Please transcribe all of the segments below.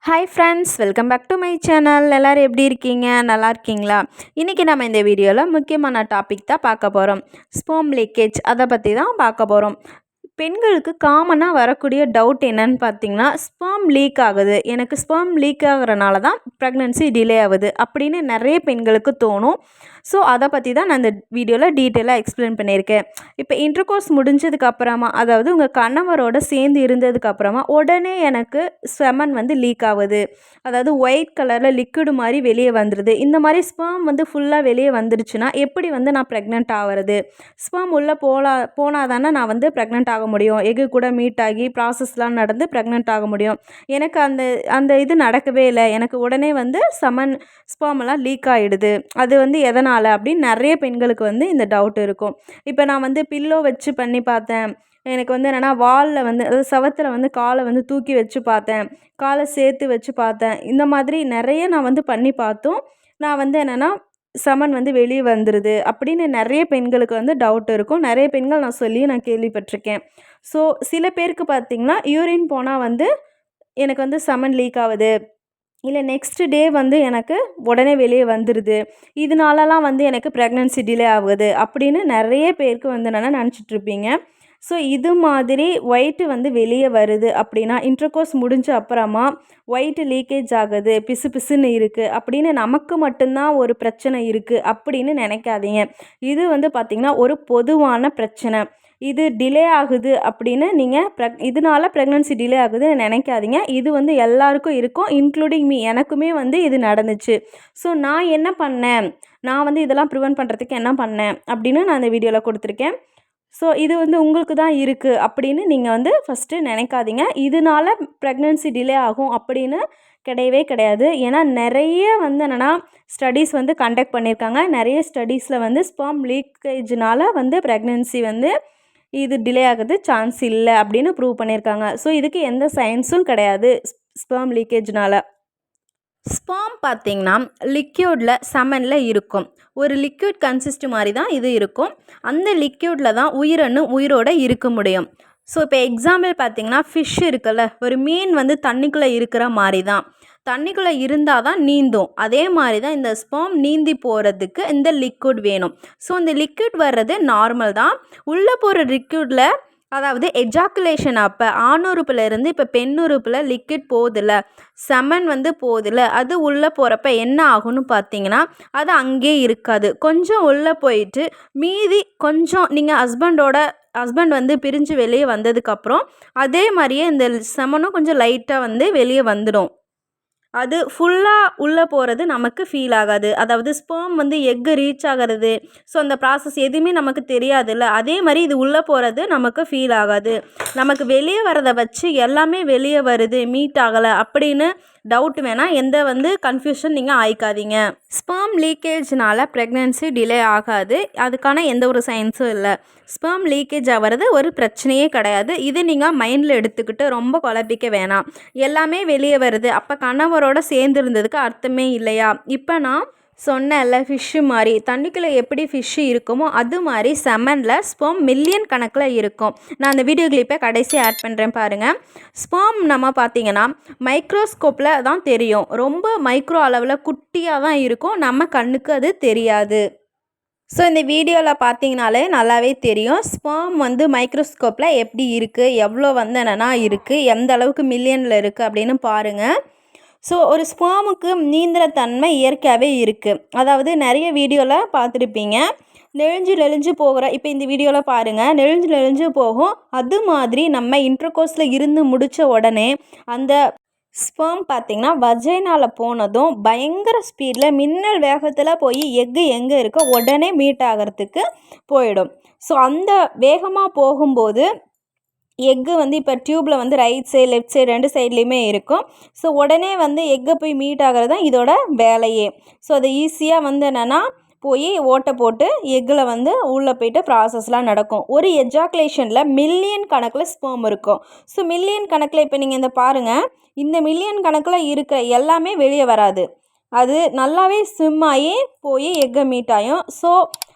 Hi friends, welcome back to my channel. எல்லோரும் எப்படி இருக்கீங்க? நல்லா இருக்கீங்களா? இன்றைக்கி நம்ம இந்த வீடியோவில் முக்கியமான டாபிக் தான் பார்க்க போகிறோம். ஸ்பெர்ம் லீக்கேஜ் அதை பற்றி தான் பார்க்க போகிறோம். பெண்களுக்கு காமனாக வரக்கூடிய டவுட் என்னன்னு பார்த்தீங்கன்னா, ஸ்பெர்ம் லீக் ஆகுது, எனக்கு ஸ்பெர்ம் லீக் ஆகுறனால தான் ப்ரெக்னென்சி டிலே ஆகுது அப்படின்னு நிறைய பெண்களுக்கு தோணும். ஸோ அதை பற்றி தான் நான் இந்த வீடியோவில் டீட்டெயிலாக எக்ஸ்பிளைன் பண்ணியிருக்கேன். இப்போ இன்டர்கோர்ஸ் முடிஞ்சதுக்கப்புறமா, அதாவது உங்கள் கணவரோட சேர்ந்து இருந்ததுக்கப்புறமா உடனே எனக்கு செமன் லீக் ஆகுது, அதாவது ஒயிட் கலரில் லிக்விடு மாதிரி வெளியே வந்துடுது. இந்த மாதிரி ஸ்பெர்ம் ஃபுல்லாக வெளியே வந்துடுச்சுன்னா எப்படி நான் ப்ரெக்னென்ட் ஆகிறது? ஸ்பெர்ம் உள்ளே போனால் தானே நான் ப்ரெக்னென்ட் ஆக முடியும், எக்கு கூட மீட் ஆகி ப்ராசஸ்லாம் நடந்து ப்ரெக்னென்ட் ஆக முடியும். எனக்கு அந்த அந்த இது நடக்கவே இல்லை. எனக்கு உடனே ஸ்பெர்மெல்லாம் லீக் ஆகிடுது. அது எதனால் அப்படின்னு நிறைய பெண்களுக்கு இந்த டவுட் இருக்கும். இப்போ நான் பில்லோ வச்சு பண்ணி பார்த்தேன். எனக்கு என்னென்னா வாலில் அதாவது செவத்தில் காலை தூக்கி வச்சு பார்த்தேன், காலை சேர்த்து வச்சு பார்த்தேன். இந்த மாதிரி நிறைய நான் பண்ணி பார்த்தோம். நான் என்னென்னா செமன் வெளியே வந்துடுது அப்படின்னு நிறைய பெண்களுக்கு டவுட் இருக்கும். நிறைய பெண்கள் நான் சொல்லி நான் கேள்விப்பட்டிருக்கேன். ஸோ சில பேருக்கு பார்த்திங்கன்னா யூரின் போனால் எனக்கு செமன் லீக் ஆகுது, இல்லை நெக்ஸ்ட் டே எனக்கு உடனே வெளியே வந்துடுது, இதனாலலாம் எனக்கு ப்ரெக்னென்சி டிலே ஆகுது அப்படின்னு நிறைய பேருக்கு என்னென்னா நினச்சிட்ருப்பீங்க. ஸோ இது மாதிரி ஒயிட்டு வெளியே வருது அப்படின்னா, இன்டர்கோர்ஸ் முடிஞ்ச அப்புறமா ஒயிட்டு லீக்கேஜ் ஆகுது, பிசு பிசுன்னு இருக்குது அப்படின்னு நமக்கு மட்டும்தான் ஒரு பிரச்சனை இருக்குது அப்படின்னு நினைக்காதீங்க. இது பார்த்திங்கன்னா ஒரு பொதுவான பிரச்சனை. இது டிலே ஆகுது அப்படின்னு நீங்கள் இதனால ப்ரெக்னென்சி டிலே ஆகுதுன்னு நினைக்காதீங்க. இது எல்லாருக்கும் இருக்கும், இன்க்ளூடிங் மீ. எனக்குமே இது நடந்துச்சு. ஸோ நான் என்ன பண்ணேன், நான் இதெல்லாம் ப்ரிவென்ட் பண்ணுறதுக்கு என்ன பண்ணேன் அப்படின்னு நான் இந்த வீடியோவில் கொடுத்துருக்கேன். ஸோ இது உங்களுக்கு தான் இருக்குது அப்படின்னு நீங்கள் ஃபஸ்ட்டு நினைக்காதீங்க. இதனால ப்ரெக்னென்சி டிலே ஆகும் அப்படின்னு கிடையவே கிடையாது. ஏன்னா நிறைய என்னென்னா ஸ்டடீஸ் கண்டக்ட் பண்ணியிருக்காங்க. நிறைய ஸ்டடீஸில் ஸ்பெர்ம் லீக்கேஜ்னால ப்ரெக்னென்சி இது டிலே ஆகுது சான்ஸ் இல்லை அப்படின்னு ப்ரூவ் பண்ணியிருக்காங்க. ஸோ இதுக்கு எந்த சயின்ஸும் கிடையாது ஸ்பெர்ம் லீக்கேஜ்னால. ஸ்பெர்ம் பார்த்திங்கன்னா லிக்யூடில் செமனில் இருக்கும். ஒரு லிக்யூட் கன்சிஸ்ட் மாதிரி தான் இது இருக்கும். அந்த லிக்யூடில் தான் உயிரணு உயிரோடு இருக்க முடியும். ஸோ இப்போ எக்ஸாம்பிள் பார்த்திங்கன்னா ஃபிஷ் இருக்குல்ல, ஒரு மீன் தண்ணிக்குள்ளே இருக்கிற மாதிரி தான். தண்ணிக்குள்ளே இருந்தால் தான் நீந்தும். அதே மாதிரி தான் இந்த ஸ்பெர்ம் நீந்தி போகிறதுக்கு இந்த லிக்விட் வேணும். ஸோ இந்த லிக்விட் வர்றது நார்மல் தான். உள்ளே போகிற லிக்விடில், அதாவது எஜாக்குலேஷன் அப்போ ஆணுறுப்புலேருந்து இப்போ பெண்ணுறுப்பில் லிக்விட் போகுதில்ல, செமன் போகுதில்ல, அது உள்ளே போகிறப்ப என்ன ஆகும்னு பார்த்தீங்கன்னா அது அங்கேயே இருக்காது. கொஞ்சம் உள்ளே போயிட்டு மீதி கொஞ்சம் நீங்கள் ஹஸ்பண்ட் பிரிஞ்சு வெளியே வந்ததுக்கப்புறம் அதே மாதிரியே இந்த செமனும் கொஞ்சம் லைட்டாக வெளியே வந்துடும். அது ஃபுல்லாக உள்ளே போகிறது நமக்கு ஃபீல் ஆகாது. அதாவது ஸ்பெர்ம் எக்கு ரீச் ஆகிறது, ஸோ அந்த ப்ராசஸ் எதுவுமே நமக்கு தெரியாதுல்ல. அதே மாதிரி இது உள்ளே போகிறது நமக்கு ஃபீல் ஆகாது. நமக்கு வெளியே வரதை வச்சு எல்லாமே வெளியே வருது, மீட் ஆகலை அப்படின்னு டவுட் வேணால் எந்த கன்ஃபியூஷன் நீங்கள் ஆயிக்காதீங்க. ஸ்பெர்ம் லீக்கேஜ்னால் ப்ரெக்னென்சி டிலே ஆகாது, அதுக்கான எந்த ஒரு சயின்ஸும் இல்லை. ஸ்பெர்ம் லீக்கேஜ் ஆகிறது ஒரு பிரச்சனையே கிடையாது. இது நீங்கள் மைண்டில் எடுத்துக்கிட்டு ரொம்ப குழப்பிக்க வேணாம். எல்லாமே வெளியே வருது, அப்போ கணவரோட சேர்ந்து இருந்ததுக்கு அர்த்தமே இல்லையா? இப்போ நான் சொன்னேன்ல, ஃபிஷ்ஷு மாதிரி தண்ணிக்குள்ளே எப்படி ஃபிஷ்ஷு இருக்குமோ அது மாதிரி செமனில் ஸ்பெர்ம் மில்லியன் கணக்கில் இருக்கும். நான் அந்த வீடியோ கிளிப்பை கடைசி ஆட் பண்ணுறேன் பாருங்கள். ஸ்பெர்ம் நம்ம பார்த்திங்கன்னா மைக்ரோஸ்கோப்பில் தான் தெரியும், ரொம்ப மைக்ரோ அளவில் குட்டியாக தான் இருக்கும், நம்ம கண்ணுக்கு அது தெரியாது. ஸோ இந்த வீடியோவில் பார்த்தீங்கனாலே நல்லாவே தெரியும் ஸ்பெர்ம் மைக்ரோஸ்கோப்பில் எப்படி இருக்குது, எவ்வளோ என்னென்னா இருக்குது, எந்த அளவுக்கு மில்லியனில் இருக்குது அப்படின்னு பாருங்கள். ஸோ ஒரு ஸ்பெர்முக்கு நீந்துற தன்மை இயற்கையாகவே இருக்குது. அதாவது நிறைய வீடியோவில் பார்த்துருப்பீங்க, நெளிஞ்சு போகிற, இப்போ இந்த வீடியோவில் பாருங்கள், நெளிஞ்சு போகும். அது மாதிரி நம்ம இன்டர்கோர்ஸில் இருந்து முடித்த உடனே அந்த ஸ்பெர்ம் பார்த்திங்கன்னா வஜைனால போனதும் பயங்கர ஸ்பீடில் மின்னல் வேகத்தில் போய் எக்கு எங்கே இருக்கோ உடனே மீட் ஆகிறதுக்கு போயிடும். ஸோ அந்த வேகமாக போகும்போது எக்கு இப்போ டியூப்பில் ரைட் சைடு லெஃப்ட் சைடு ரெண்டு சைட்லேயுமே இருக்கும். ஸோ உடனே எக்கை போய் மீட் ஆகிறது தான் இதோட வேலையே. ஸோ அது ஈஸியாக என்னென்னா போய் ஓட்டை போட்டு எக்கில் உள்ளே போய்ட்டு ப்ராசஸ்லாம் நடக்கும். ஒரு எஜாக்குலேஷனில் மில்லியன் கணக்கில் ஸ்பெர்ம் இருக்கும். ஸோ மில்லியன் கணக்கில் இப்போ நீங்கள் இந்த பாருங்கள், இந்த மில்லியன் கணக்கில் இருக்கிற எல்லாமே வெளியே வராது, அது நல்லாவே ஸ்விம் ஆகி போய் எக்கை மீட் ஆகும். ஸோ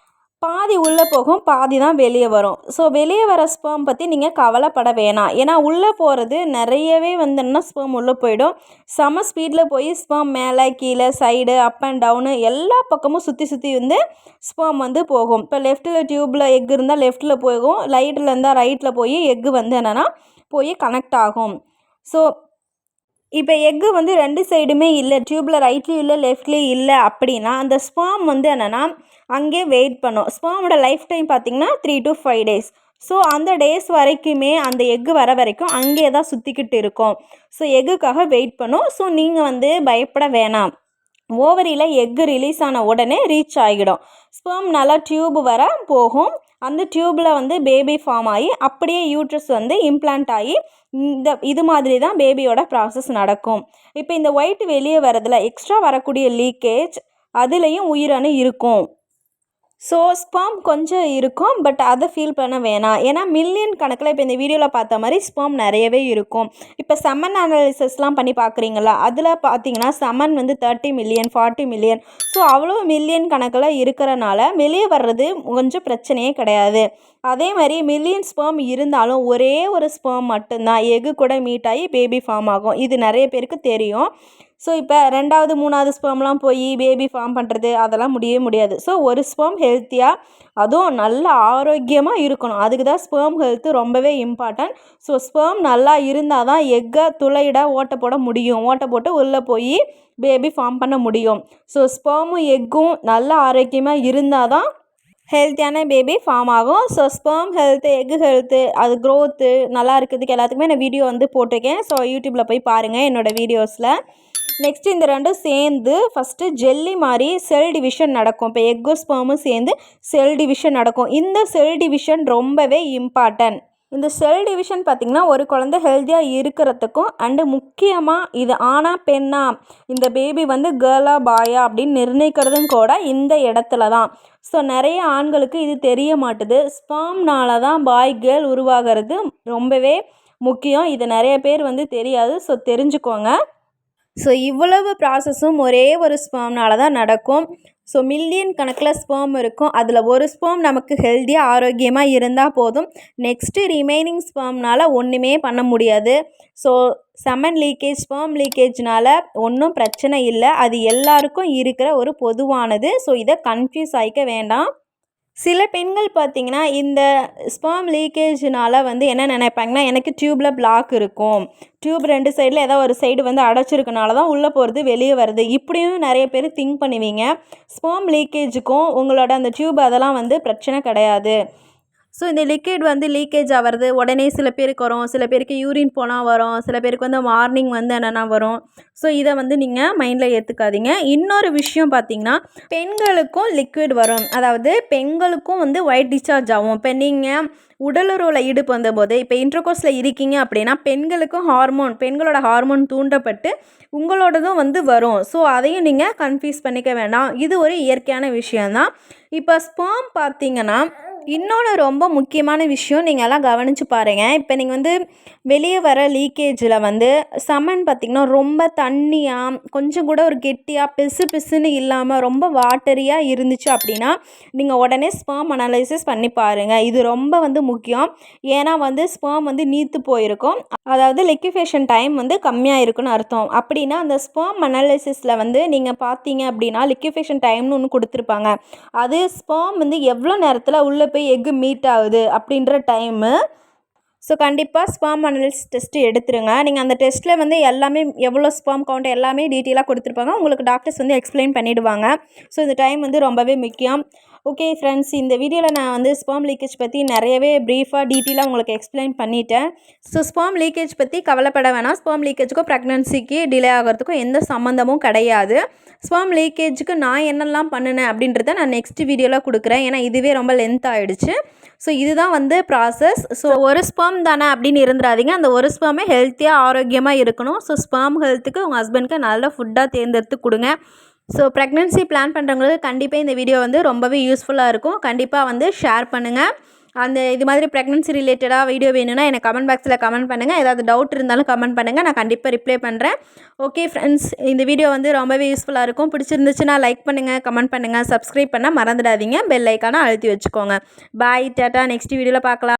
பாதி உள்ளே போகும், பாதி தான் வெளியே வரும். ஸோ வெளியே வர ஸ்பெர்ம் பற்றி நீங்கள் கவலைப்பட வேணாம். ஏன்னா உள்ளே போகிறது நிறையவே வந்துன்னா ஸ்பெர்ம் உள்ளே போயிடும். செம ஸ்பீடில் போய் ஸ்பெர்ம் மேலே கீழே சைடு அப் அண்ட் டவுனு எல்லா பக்கமும் சுற்றி சுற்றி வந்து ஸ்பெர்ம் வந்து போகும். இப்போ லெஃப்ட்டில் டியூப்பில் எக் இருந்தால் லெஃப்ட்டில் போகும், ரைட்டில் இருந்தால் ரைட்டில் போய் எக்கு வந்து என்னென்னா போய் கனெக்ட் ஆகும். ஸோ இப்போ எக்கு வந்து 2 சைடுமே இல்லை, டியூப்பில் ரைட்லேயும் இல்லை லெஃப்ட்லேயும் இல்லை அப்படின்னா அந்த ஸ்பெர்ம் வந்து என்னென்னா அங்கேயே வெயிட் பண்ணும். ஸ்பெர்மோட லைஃப் டைம் பார்த்திங்கன்னா 3 to 5 days. ஸோ அந்த டேஸ் வரைக்குமே அந்த எக்கு வர வரைக்கும் அங்கேயே தான் சுற்றிக்கிட்டு இருக்கும். ஸோ எக்குக்காக வெயிட் பண்ணும். ஸோ நீங்கள் வந்து பயப்பட வேணாம். ஓவரியில் எக்கு ரிலீஸ் ஆன உடனே ரீச் ஆகிடும். ஸ்பெர்ம் நல்லா டியூப் வர போகும். அந்த டியூப்பில் வந்து பேபி ஃபார்ம் ஆகி அப்படியே யூட்ரஸ் வந்து இம்ப்ளான்ட் ஆகி இது மாதிரி தான் பேபியோட ப்ராசஸ் நடக்கும். இப்போ இந்த ஒயிட் வெளியே வரதில் எக்ஸ்ட்ரா வரக்கூடிய லீக்கேஜ் அதுலேயும் உயிரணு இருக்கும். ஸோ ஸ்பெர்ம் கொஞ்சம் இருக்கும், பட் அதை ஃபீல் பண்ண வேணாம். ஏன்னா மில்லியன் கணக்கில் இப்போ இந்த வீடியோவில் பார்த்த மாதிரி ஸ்பெர்ம் நிறையவே இருக்கும். இப்போ செமன் அனாலிசிஸ்லாம் பண்ணி பார்க்குறீங்களா, அதில் பார்த்தீங்கன்னா செமன் வந்து 30 million 40 million. ஸோ அவ்வளோ மில்லியன் கணக்கில் இருக்கிறனால வெளியே வர்றது கொஞ்சம் பிரச்சனையே கிடையாது. அதே மாதிரி மில்லியன் ஸ்பெர்ம் இருந்தாலும் ஒரே ஒரு ஸ்பெர்ம் மட்டும்தான் எக்கு கூட மீட் ஆகி பேபி ஃபார்ம் ஆகும். இது நிறைய பேருக்கு தெரியும். ஸோ இப்போ 2வது 3வது ஸ்பெர்ம்லாம் போய் பேபி ஃபார்ம் பண்ணுறது அதெல்லாம் முடியவே முடியாது. ஸோ ஒரு ஸ்பெர்ம் ஹெல்த்தியாக அதுவும் நல்ல ஆரோக்கியமாக இருக்கணும். அதுக்கு தான் ஸ்பெர்ம் ஹெல்த்து ரொம்பவே இம்பார்ட்டன்ட். ஸோ ஸ்பெர்ம் நல்லா இருந்தால் தான் எக்கை துளையிட ஓட்டை போட முடியும். ஓட்டை போட்டு உள்ளே போய் பேபி ஃபார்ம் பண்ண முடியும். ஸோ ஸ்பெர்மும் எக்கும் நல்ல ஆரோக்கியமாக இருந்தால் தான் ஹெல்த்தியான பேபி ஃபார்ம் ஆகும். So sperm health egg health அது க்ரோத்து நல்லா இருக்கிறதுக்கு எல்லாத்துக்குமே நான் வீடியோ வந்து போட்டிருக்கேன். ஸோ யூடியூப்பில் போய் பாருங்கள் என்னோடய வீடியோஸில். நெக்ஸ்ட்டு இந்த ரெண்டும் சேர்ந்து ஃபஸ்ட்டு ஜெல்லி மாதிரி செல் டிவிஷன் நடக்கும். இப்போ எக்கும் ஸ்பெர்மும் சேர்ந்து செல் டிவிஷன் நடக்கும். இந்த செல் டிவிஷன் ரொம்பவே இம்பார்ட்டன்ட். இந்த செல் டிவிஷன் பார்த்திங்கன்னா ஒரு குழந்தை ஹெல்த்தியாக இருக்கிறதுக்கும் அண்டு முக்கியமாக இது ஆனா பெண்ணா இந்த பேபி வந்து கேர்ளா பாயா அப்படின்னு நிர்ணயிக்கிறதும் கூட இந்த இடத்துல தான். ஸோ நிறைய ஆண்களுக்கு இது தெரிய மாட்டுது. ஸ்பெர்ம்னால தான் பாய் கேர்ள் உருவாகிறது ரொம்பவே முக்கியம். இது நிறைய பேர் வந்து தெரியாது. ஸோ தெரிஞ்சுக்கோங்க. ஸோ இவ்வளவு ப்ராசஸும் ஒரே ஒரு ஸ்பெர்ம்னால தான் நடக்கும். ஸோ மில்லியன் கணக்கில் ஸ்பெர்ம் இருக்கும். அதில் ஒரு ஸ்பெர்ம் நமக்கு ஹெல்த்தியாக ஆரோக்கியமாக இருந்தால் போதும். நெக்ஸ்ட்டு ரிமைனிங் ஸ்பெர்ம்னால் ஒன்றுமே பண்ண முடியாது. ஸோ செமன் லீக்கேஜ் ஸ்பெர்ம் லீக்கேஜ்னால் ஒன்றும் பிரச்சனை இல்லை. அது எல்லாருக்கும் இருக்கிற ஒரு பொதுவானது. ஸோ இதை கன்ஃபியூஸ் ஆகிக்க வேண்டாம். சில பெண்கள் பார்த்திங்கன்னா இந்த ஸ்பெர்ம் லீக்கேஜ்னால் வந்து என்ன நினைப்பாங்கன்னா, எனக்கு டியூப்பில் பிளாக் இருக்கும், டியூப் 2 சைடில் ஏதோ ஒரு சைடு வந்து அடைச்சிருக்கனால தான் உள்ளே போகிறது வெளியே வருது, இப்படியும் நிறைய பேர் திங்க் பண்ணுவீங்க. ஸ்பெர்ம் லீக்கேஜுக்கும் உங்களோட அந்த டியூப் அதெல்லாம் வந்து பிரச்சனை கிடையாது. ஸோ இந்த லிக்விட் வந்து லீக்கேஜ் ஆகிறது உடனே சில பேருக்கு வரும், சில பேருக்கு யூரின் போனால் வரும், சில பேருக்கு வந்து மார்னிங் வந்து என்னென்னா வரும். ஸோ இதை வந்து நீங்கள் மைண்டில் ஏற்றுக்காதீங்க. இன்னொரு விஷயம் பார்த்திங்கன்னா, பெண்களுக்கும் லிக்விட் வரும். அதாவது பெண்களுக்கும் வந்து ஒயிட் டிஸ்சார்ஜ் ஆகும். இப்போ நீங்கள் உடலுறவில் ஈடுபந்த போது இப்போ இன்டர்கோர்ஸில் இருக்கீங்க அப்படின்னா பெண்களுக்கும் பெண்களோட ஹார்மோன் தூண்டப்பட்டு உங்களோடதும் வந்து வரும். ஸோ அதையும் நீங்கள் கன்ஃபியூஸ் பண்ணிக்க வேண்டாம். இது ஒரு இயற்கையான விஷயந்தான். இப்போ ஸ்பெர்ம் பார்த்திங்கன்னா இன்னொன்று ரொம்ப முக்கியமான விஷயம் நீங்கள் எல்லாம் கவனித்து பாருங்கள். இப்போ நீங்கள் வந்து வெளியே வர லீக்கேஜில் வந்து செமன் பார்த்திங்கன்னா ரொம்ப தண்ணியாக கொஞ்சம் கூட ஒரு கெட்டியாக பிசு பிசுன்னு இல்லாமல் ரொம்ப வாட்டரியாக இருந்துச்சு அப்படின்னா நீங்கள் உடனே ஸ்பெர்ம் அனாலிசிஸ் பண்ணி பாருங்கள். இது ரொம்ப வந்து முக்கியம். ஏன்னா வந்து ஸ்பெர்ம் வந்து நீத்து போயிருக்கும், அதாவது லிக்விஃபேஷன் டைம் வந்து கம்மியாக இருக்குன்னு அர்த்தம். அப்படின்னா அந்த ஸ்பெர்ம் அனாலிசிஸில் வந்து நீங்கள் பார்த்தீங்க அப்படின்னா லிக்விஃபேஷன் டைம்னு ஒன்று கொடுத்துருப்பாங்க. அது ஸ்பெர்ம் வந்து எவ்வளோ நேரத்தில் உள்ளே போய் எக்கு மீட் ஆகுது அப்படின்ற டைமு. ஸோ கண்டிப்பாக ஸ்பெர்ம் அனாலிசிஸ் டெஸ்ட்டு எடுத்துருங்க. நீங்கள் அந்த டெஸ்ட்டில் வந்து எல்லாமே எவ்வளோ ஸ்பெர்ம் கவுண்ட் எல்லாமே டீட்டெயிலாக கொடுத்துருப்பாங்க. உங்களுக்கு டாக்டர்ஸ் வந்து எக்ஸ்பிளைன் பண்ணிவிடுவாங்க. ஸோ இந்த டைம் வந்து ரொம்பவே முக்கியம். ஓகே ஃப்ரெண்ட்ஸ், இந்த வீடியோவில் நான் வந்து ஸ்பெர்ம் லீக்கேஜ் பற்றி நிறையவே ப்ரீஃபாக டீட்டெயிலாக உங்களுக்கு எக்ஸ்பிளைன் பண்ணிட்டேன். ஸோ ஸ்பெர்ம் லீக்கேஜ் பற்றி கவலைப்பட வேணாம். ஸ்பெர்ம் லீக்கேஜுக்கும் ப்ரெக்னன்சிக்கு டிலே ஆகிறதுக்கும் எந்த சம்மந்தமும் கிடையாது. ஸ்பெர்ம் லீக்கேஜுக்கு நான் என்னெல்லாம் பண்ணினேன் அப்படின்றத நான் நெக்ஸ்ட் வீடியோவில் கொடுக்குறேன். ஏன்னா இதுவே ரொம்ப லென்த் ஆகிடுச்சு. ஸோ இதுதான் வந்து ப்ராசஸ். ஸோ ஒரு ஸ்பெர்ம் தானே அப்படின்னு இருந்துடாதீங்க. அந்த ஒரு ஸ்பெர்மே ஹெல்த்தியாக ஆரோக்கியமாக இருக்கணும். ஸோ ஸ்பெர்ம் ஹெல்த்துக்கு உங்கள் ஹஸ்பண்ட்க்கு நல்ல ஃபுட்டாக தேர்ந்தெடுத்து கொடுங்க. ஸோ ப்ரெக்னன்சி பிளான் பண்ணுறவங்களுக்கு கண்டிப்பாக இந்த வீடியோ வந்து ரொம்பவே யூஸ்ஃபுல்லாக இருக்கும். கண்டிப்பாக வந்து ஷேர் பண்ணுங்கள். அந்த இது மாதிரி ப்ரெக்னன்சி ரிலேட்டடாக வீடியோ வேணும்னா எனக்கு கமெண்ட் பாக்ஸில் கமெண்ட் பண்ணுங்கள். ஏதாவது டவுட் இருந்தாலும் கமெண்ட் பண்ணுங்கள், நான் கண்டிப்பாக ரிப்ளை பண்ணுறேன். ஓகே ஃப்ரெண்ட்ஸ், இந்த வீடியோ வந்து ரொம்பவே யூஸ்ஃபுல்லாக இருக்கும். பிடிச்சிருந்துச்சுன்னா லைக் பண்ணுங்கள், கமெண்ட் பண்ணுங்கள், சப்ஸ்கிரைப் பண்ண மறந்துடாதீங்க, பெல் ஐக்கானை அழுத்தி வச்சுக்கோங்க. பாய், டாட்டா, நெக்ஸ்ட் வீடியோவில் பார்க்கலாம்.